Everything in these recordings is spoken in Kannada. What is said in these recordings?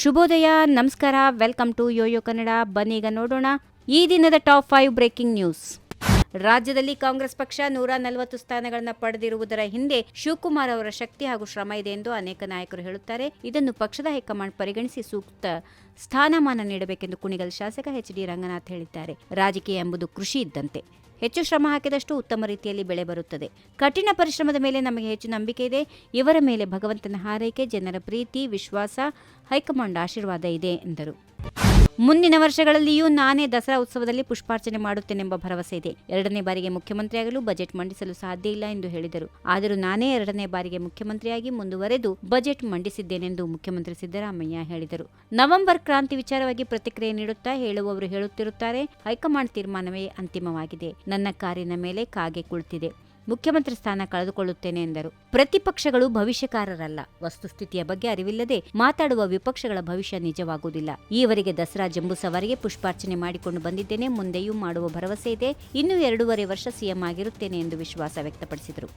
ಶುಭೋದಯ, ನಮಸ್ಕಾರ, ವೆಲ್ಕಮ್ ಟು ಯೋಯೋ ಕನ್ನಡ. ಬನ್ನೀಗ ನೋಡೋಣ ಈ ದಿನದ ಟಾಪ್ 5 ಬ್ರೇಕಿಂಗ್ ನ್ಯೂಸ್. ರಾಜ್ಯದಲ್ಲಿ ಕಾಂಗ್ರೆಸ್ ಪಕ್ಷ 140 ಸ್ಥಾನಗಳನ್ನು ಪಡೆದಿರುವುದರ ಹಿಂದೆ ಶಿವಕುಮಾರ್ ಅವರ ಶಕ್ತಿ ಹಾಗೂ ಶ್ರಮ ಇದೆ ಎಂದು ಅನೇಕ ನಾಯಕರು ಹೇಳುತ್ತಾರೆ. ಇದನ್ನು ಪಕ್ಷದ ಹೈಕಮಾಂಡ್ ಪರಿಗಣಿಸಿ ಸೂಕ್ತ ಸ್ಥಾನಮಾನ ನೀಡಬೇಕೆಂದು ಕುಣಿಗಲ್ ಶಾಸಕ ಎಚ್.ಡಿ. ರಂಗನಾಥ್ ಹೇಳಿದ್ದಾರೆ. ರಾಜಕೀಯ ಎಂಬುದು ಕೃಷಿ ಇದ್ದಂತೆ. ಹೆಚ್ಚು ಶ್ರಮ ಹಾಕಿದಷ್ಟು ಉತ್ತಮ ರೀತಿಯಲ್ಲಿ ಬೆಳೆ ಬರುತ್ತದೆ. ಕಠಿಣ ಪರಿಶ್ರಮದ ಮೇಲೆ ನಮಗೆ ಹೆಚ್ಚು ನಂಬಿಕೆ ಇದೆ. ಇವರ ಮೇಲೆ ಭಗವಂತನ ಹಾರೈಕೆ, ಜನರ ಪ್ರೀತಿ, ವಿಶ್ವಾಸ, ಹೈಕಮಾಂಡ್ ಆಶೀರ್ವಾದ ಇದೆ ಎಂದರು. ಮುಂದಿನ ವರ್ಷಗಳಲ್ಲಿಯೂ ನಾನೇ ದಸರಾ ಉತ್ಸವದಲ್ಲಿ ಪುಷ್ಪಾರ್ಚನೆ ಮಾಡುತ್ತೇನೆಂಬ ಭರವಸೆ ಇದೆ. 2ನೇ ಬಾರಿಗೆ ಮುಖ್ಯಮಂತ್ರಿಯಾಗಲು ಬಜೆಟ್ ಮಂಡಿಸಲು ಸಾಧ್ಯ ಇಲ್ಲ ಎಂದು ಹೇಳಿದರು. ಆದರೂ ನಾನೇ 2ನೇ ಬಾರಿಗೆ ಮುಖ್ಯಮಂತ್ರಿಯಾಗಿ ಮುಂದುವರೆದು ಬಜೆಟ್ ಮಂಡಿಸಿದ್ದೇನೆಂದು ಮುಖ್ಯಮಂತ್ರಿ ಸಿದ್ದರಾಮಯ್ಯ ಹೇಳಿದರು. ನವೆಂಬರ್ ಕ್ರಾಂತಿ ವಿಚಾರವಾಗಿ ಪ್ರತಿಕ್ರಿಯೆ ನೀಡುತ್ತಾ ಹೇಳುವವರು ಹೇಳುತ್ತಿರುತ್ತಾರೆ, ಹೈಕಮಾಂಡ್ ತೀರ್ಮಾನವೇ ಅಂತಿಮವಾಗಿದೆ. ನನ್ನ ಕಾರಿನ ಮೇಲೆ ಕಾಗೆ ಕುಳಿತಿದೆ. ಮುಖ್ಯಮಂತ್ರಿ ಸ್ಥಾನ ಕಳೆದುಕೊಳ್ಳುತ್ತೇನೆ ಎಂದರು. ಪ್ರತಿಪಕ್ಷಗಳು ಭವಿಷ್ಯಕಾರರಲ್ಲ. ವಸ್ತುಸ್ಥಿತಿಯ ಬಗ್ಗೆ ಅರಿವಿಲ್ಲದೆ ಮಾತಾಡುವ ವಿಪಕ್ಷಗಳ ಭವಿಷ್ಯ ನಿಜವಾಗುವುದಿಲ್ಲ. ಈವರೆಗೆ ದಸರಾ ಜಂಬೂ ಸವಾರಿಗೆ ಪುಷ್ಪಾರ್ಚನೆ ಮಾಡಿಕೊಂಡು ಬಂದಿದ್ದೇನೆ. ಮುಂದೆಯೂ ಮಾಡುವ ಭರವಸೆ ಇದೆ. ಇನ್ನು 2.5 ವರ್ಷ ಸಿಎಂ ಆಗಿರುತ್ತೇನೆ ಎಂದು ವಿಶ್ವಾಸ ವ್ಯಕ್ತಪಡಿಸಿದರು.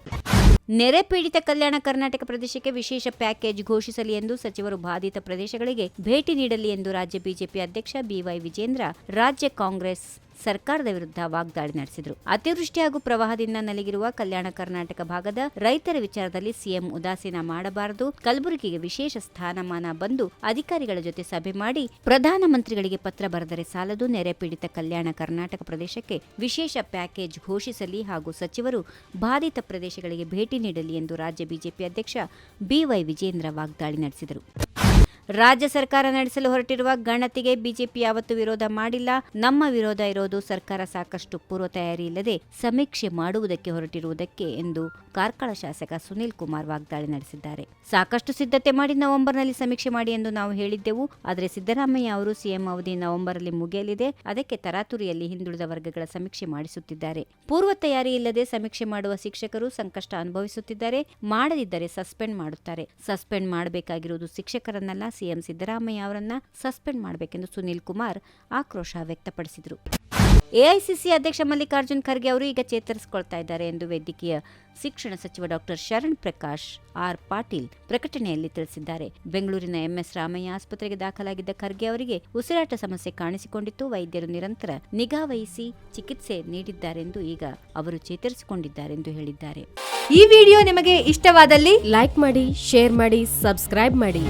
ನೆರೆ ಪೀಡಿತ ಕಲ್ಯಾಣ ಕರ್ನಾಟಕ ಪ್ರದೇಶಕ್ಕೆ ವಿಶೇಷ ಪ್ಯಾಕೇಜ್ ಘೋಷಿಸಲಿ ಎಂದು ಸಚಿವರು ಬಾಧಿತ ಪ್ರದೇಶಗಳಿಗೆ ಭೇಟಿ ನೀಡಲಿ ಎಂದು ರಾಜ್ಯ ಬಿಜೆಪಿ ಅಧ್ಯಕ್ಷ ಬಿವೈ ವಿಜೇಂದ್ರ ರಾಜ್ಯ ಕಾಂಗ್ರೆಸ್ ಸರ್ಕಾರದ ವಿರುದ್ಧ ವಾಗ್ದಾಳಿ ನಡೆಸಿದರು. ಅತಿವೃಷ್ಟಿ ಹಾಗೂ ಪ್ರವಾಹದಿಂದ ನಲಗಿರುವ ಕಲ್ಯಾಣ ಕರ್ನಾಟಕ ಭಾಗದ ರೈತರ ವಿಚಾರದಲ್ಲಿ ಸಿಎಂ ಉದಾಸೀನ ಮಾಡಬಾರದು. ಕಲಬುರಗಿಗೆ ವಿಶೇಷ ಸ್ಥಾನಮಾನ ಬಂದು ಅಧಿಕಾರಿಗಳ ಜೊತೆ ಸಭೆ ಮಾಡಿ ಪ್ರಧಾನಮಂತ್ರಿಗಳಿಗೆ ಪತ್ರ ಬರೆದರೆ ಸಾಲದು. ನೆರೆ ಪೀಡಿತ ಕಲ್ಯಾಣ ಕರ್ನಾಟಕ ಪ್ರದೇಶಕ್ಕೆ ವಿಶೇಷ ಪ್ಯಾಕೇಜ್ ಘೋಷಿಸಲಿ ಹಾಗೂ ಸಚಿವರು ಬಾಧಿತ ಪ್ರದೇಶಗಳಿಗೆ ಭೇಟಿ ನೀಡಲಿ ಎಂದು ರಾಜ್ಯ ಬಿಜೆಪಿ ಅಧ್ಯಕ್ಷ ಬಿವೈ ವಿಜೇಂದ್ರ ವಾಗ್ದಾಳಿ ನಡೆಸಿದರು. ರಾಜ್ಯ ಸರ್ಕಾರ ನಡೆಸಲು ಹೊರಟಿರುವ ಗಣತಿಗೆ ಬಿಜೆಪಿ ಯಾವತ್ತೂ ವಿರೋಧ ಮಾಡಿಲ್ಲ. ನಮ್ಮ ವಿರೋಧ ಇರೋದು ಸರ್ಕಾರ ಸಾಕಷ್ಟು ಪೂರ್ವ ತಯಾರಿ ಇಲ್ಲದೆ ಸಮೀಕ್ಷೆ ಮಾಡುವುದಕ್ಕೆ ಹೊರಟಿರುವುದಕ್ಕೆ ಎಂದು ಕಾರ್ಕಳ ಶಾಸಕ ಸುನೀಲ್ ಕುಮಾರ್ ವಾಗ್ದಾಳಿ ನಡೆಸಿದ್ದಾರೆ. ಸಾಕಷ್ಟು ಸಿದ್ಧತೆ ಮಾಡಿ ನವೆಂಬರ್ನಲ್ಲಿ ಸಮೀಕ್ಷೆ ಮಾಡಿ ಎಂದು ನಾವು ಹೇಳಿದ್ದೆವು. ಆದರೆ ಸಿದ್ದರಾಮಯ್ಯ ಅವರು ಸಿಎಂ ಅವಧಿ ನವೆಂಬರ್ನಲ್ಲಿ ಮುಗಿಯಲಿದೆ. ಅದಕ್ಕೆ ತರಾತುರಿಯಲ್ಲಿ ಹಿಂದುಳಿದ ವರ್ಗಗಳ ಸಮೀಕ್ಷೆ ಮಾಡಿಸುತ್ತಿದ್ದಾರೆ. ಪೂರ್ವ ತಯಾರಿ ಇಲ್ಲದೆ ಸಮೀಕ್ಷೆ ಮಾಡುವ ಶಿಕ್ಷಕರು ಸಂಕಷ್ಟ ಅನುಭವಿಸುತ್ತಿದ್ದಾರೆ. ಮಾಡದಿದ್ದರೆ ಸಸ್ಪೆಂಡ್ ಮಾಡುತ್ತಾರೆ. ಸಸ್ಪೆಂಡ್ ಮಾಡಬೇಕಾಗಿರುವುದು ಶಿಕ್ಷಕರನ್ನಲ್ಲ, ಸಿಎಂ ಸಿದ್ದರಾಮಯ್ಯ ಅವರನ್ನ ಸಸ್ಪೆಂಡ್ ಮಾಡಬೇಕೆಂದು ಸುನೀಲ್ ಕುಮಾರ್ ಆಕ್ರೋಶ ವ್ಯಕ್ತಪಡಿಸಿದರು. ಎಐಸಿಸಿ ಅಧ್ಯಕ್ಷ ಮಲ್ಲಿಕಾರ್ಜುನ್ ಖರ್ಗೆ ಅವರು ಈಗ ಚೇತರಿಸಿಕೊಳ್ತಾ ಇದ್ದಾರೆ ಎಂದು ವೈದ್ಯಕೀಯ ಶಿಕ್ಷಣ ಸಚಿವ ಡಾಕ್ಟರ್ ಶರಣ್ ಪ್ರಕಾಶ್ ಆರ್ ಪಾಟೀಲ್ ಪ್ರಕಟಣೆಯಲ್ಲಿ ತಿಳಿಸಿದ್ದಾರೆ. ಬೆಂಗಳೂರಿನ ಎಂಎಸ್ ರಾಮಯ್ಯ ಆಸ್ಪತ್ರೆಗೆ ದಾಖಲಾಗಿದ್ದ ಖರ್ಗೆ ಅವರಿಗೆ ಉಸಿರಾಟ ಸಮಸ್ಯೆ ಕಾಣಿಸಿಕೊಂಡಿತ್ತು. ವೈದ್ಯರು ನಿರಂತರ ನಿಗಾ ವಹಿಸಿ ಚಿಕಿತ್ಸೆ ನೀಡಿದ್ದಾರೆಂದು ಈಗ ಅವರು ಚೇತರಿಸಿಕೊಂಡಿದ್ದಾರೆಂದು ಹೇಳಿದ್ದಾರೆ. ಈ ವಿಡಿಯೋ ನಿಮಗೆ ಇಷ್ಟವಾದಲ್ಲಿ ಲೈಕ್ ಮಾಡಿ, ಶೇರ್ ಮಾಡಿ, ಸಬ್ಸ್ಕ್ರೈಬ್ ಮಾಡಿ.